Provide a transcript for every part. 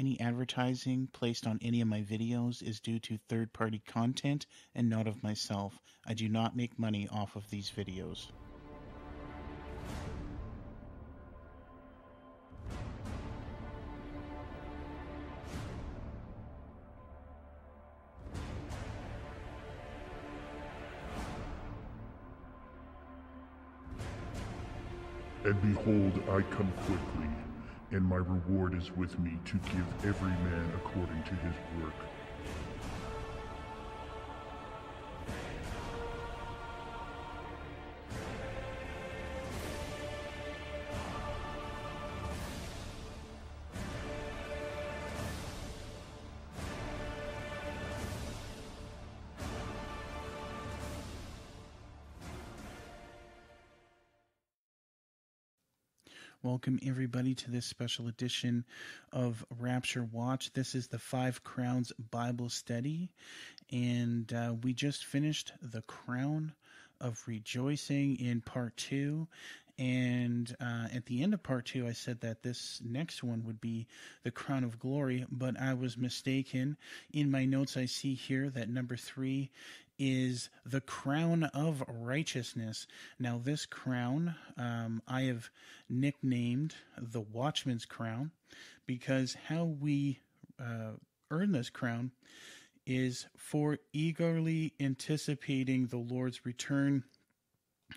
Any advertising placed on any of my videos is due to third-party content and not of myself. I do not make money off of these videos. And behold, I come quickly, and my reward is with me to give every man according to his work. Welcome everybody to this special edition of Rapture Watch. This is the 5 Crowns Bible Study, and we just finished the Crown of Rejoicing in Part 2, and at the end of Part 2 I said that this next one would be the Crown of Glory, but I was mistaken. In my notes I see here that number 3 is the Crown of Righteousness. Now this crown I have nicknamed the Watchman's Crown, because how we earn this crown is for eagerly anticipating the Lord's return.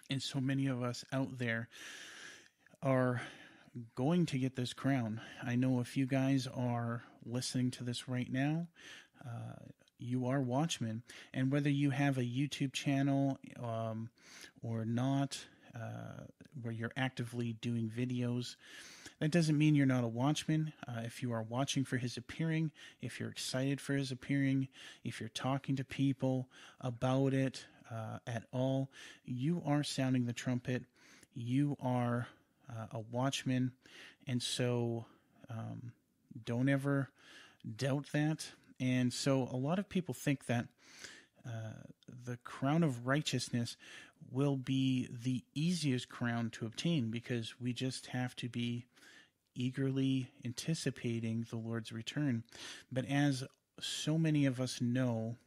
And so many of us out there are going to get this crown. I know a few guys are listening to this right now. You are watchmen, and whether you have a YouTube channel or not, where you're actively doing videos, that doesn't mean you're not a watchman. If you are watching for his appearing, if you're excited for his appearing, if you're talking to people about it at all, you are sounding the trumpet. You are a watchman, and so don't ever doubt that. And so a lot of people think that the crown of righteousness will be the easiest crown to obtain, because we just have to be eagerly anticipating the Lord's return. But as so many of us know,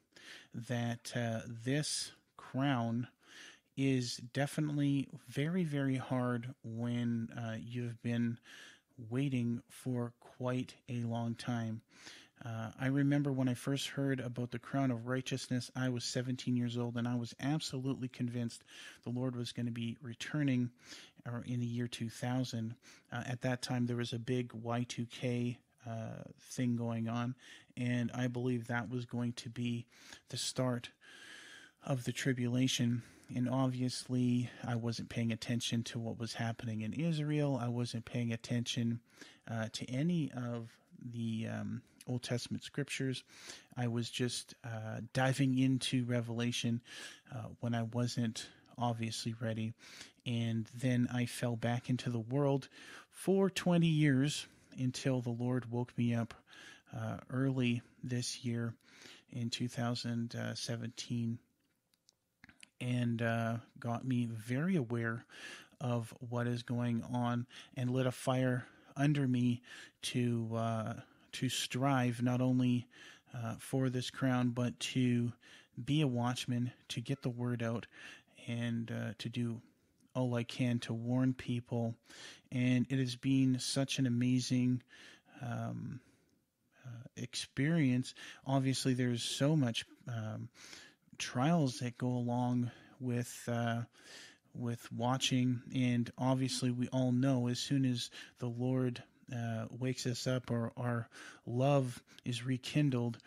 that this crown is definitely very, very hard when you've been waiting for quite a long time. I remember when I first heard about the crown of righteousness, I was 17 years old, and I was absolutely convinced the Lord was going to be returning in the year 2000. At that time, there was a big Y2K thing going on, and I believe that was going to be the start of the tribulation. And obviously, I wasn't paying attention to what was happening in Israel. I wasn't paying attention to any of the Old Testament scriptures. I was just diving into Revelation when I wasn't obviously ready. And then I fell back into the world for 20 years until the Lord woke me up early this year in 2017 and got me very aware of what is going on and lit a fire under me to strive not only for this crown, but to be a watchman, to get the word out, and to do all I can to warn people. And it has been such an amazing experience. Obviously, there's so much trials that go along with watching, and obviously we all know as soon as the Lord wakes us up, or our love is rekindled,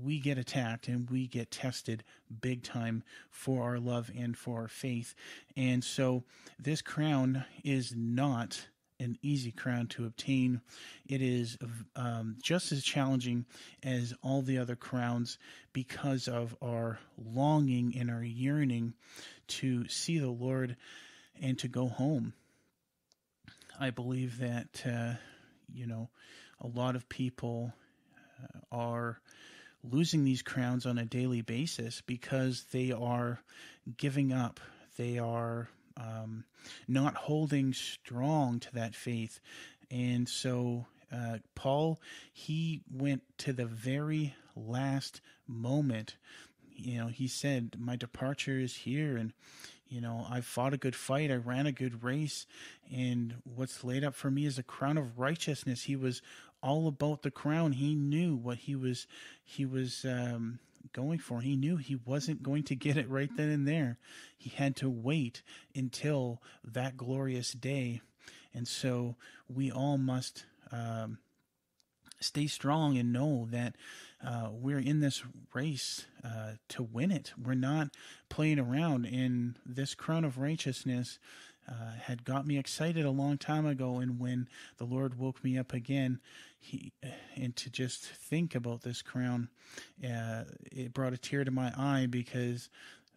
we get attacked and we get tested big time for our love and for our faith. And so this crown is not an easy crown to obtain. It is just as challenging as all the other crowns, because of our longing and our yearning to see the Lord and to go home. I believe that, a lot of people are losing these crowns on a daily basis because they are giving up. They are not holding strong to that faith. And so Paul, he went to the very last moment. He said, my departure is here, and I fought a good fight, I ran a good race, and what's laid up for me is a crown of righteousness. He was all about the crown. He knew what he was going for. He knew he wasn't going to get it right then and there. He had to wait until that glorious day. And so we all must stay strong and know that we're in this race to win it. We're not playing around. And this crown of righteousness had got me excited a long time ago. And when the Lord woke me up again, and to just think about this crown, it brought a tear to my eye, because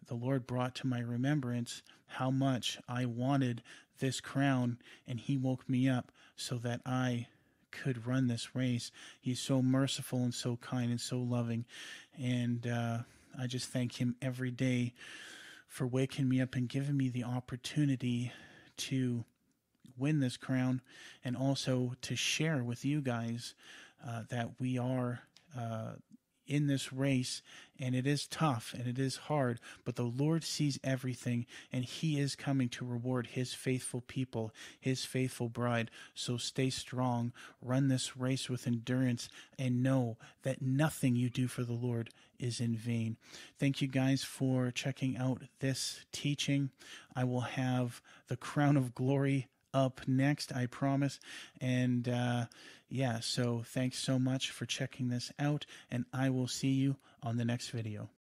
the Lord brought to my remembrance how much I wanted this crown, and he woke me up so that I could run this race. He's so merciful and so kind and so loving, and I just thank him every day for waking me up and giving me the opportunity to win this crown, and also to share with you guys that we are in this race, and it is tough and it is hard, but the Lord sees everything, and he is coming to reward his faithful people, his faithful bride. So stay strong, run this race with endurance, and know that nothing you do for the Lord is in vain. Thank you guys for checking out this teaching. I will have the crown of glory up next, I promise. And so thanks so much for checking this out, and I will see you on the next video.